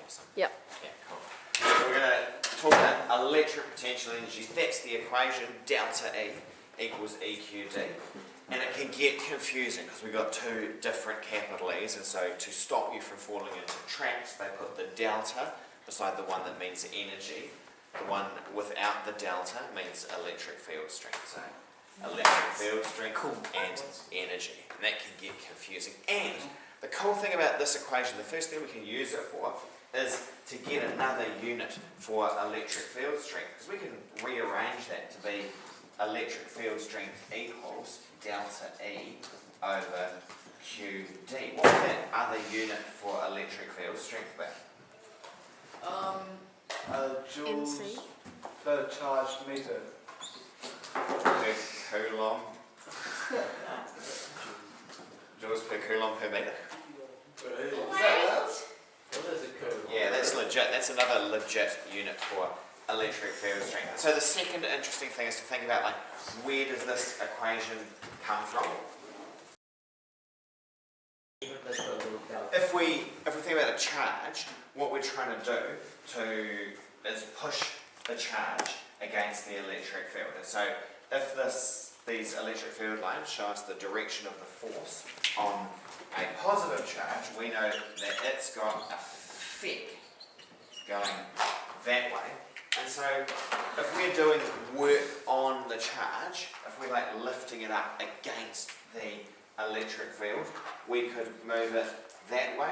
Awesome. Yep. Yeah, cool. So we're going to talk about electric potential energy. That's the equation, delta E equals EQD. And it can get confusing because we've got two different capital E's, and so to stop you from falling into traps, they put the delta beside the one that means energy. The one without the delta means electric field strength. So electric field strength and energy. And that can get confusing. And the cool thing about this equation, the first thing we can use it for is to get another unit for electric field strength, because we can rearrange that to be electric field strength equals delta E over QD. What's that other unit for electric field strength be? Joules NC. per charged meter. Per coulomb. Joules per coulomb per meter. Is that What is a coulomb? Yeah, that's legit. That's another legit unit for electric field strength. So the second interesting thing is to think about, like, where does this equation come from? If we think about a charge, what we're trying to do is push the charge against the electric field. And so if these electric field lines show us the direction of the force on a positive charge, we know that it's got a fick going that way. And so if we're doing work on the charge, if we're like lifting it up against the electric field, we could move it that way,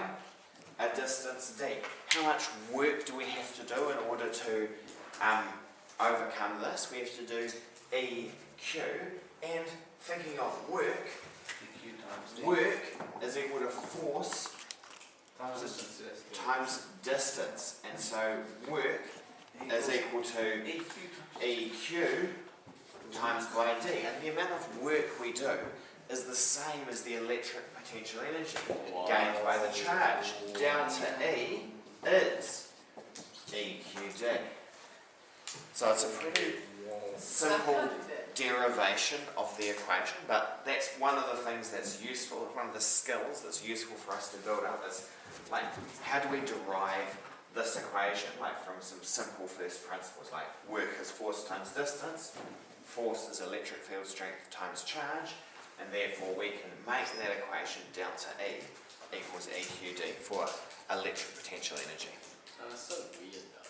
a distance d. How much work do we have to do in order to overcome this? We have to do EQ, and thinking of work, work is equal to force times distance, and so work is equal to EQ times by D, and the amount of work we do is the same as the electric potential energy gained by the charge. Delta E is EQD. So it's a pretty simple derivation of the equation, but that's one of the things that's useful, one of the skills that's useful for us to build up is, like, how do we derive this equation, like, from some simple first principles, like work is force times distance, force is electric field strength times charge, and therefore we can make that equation delta E equals EQD for electric potential energy. That's so weird though.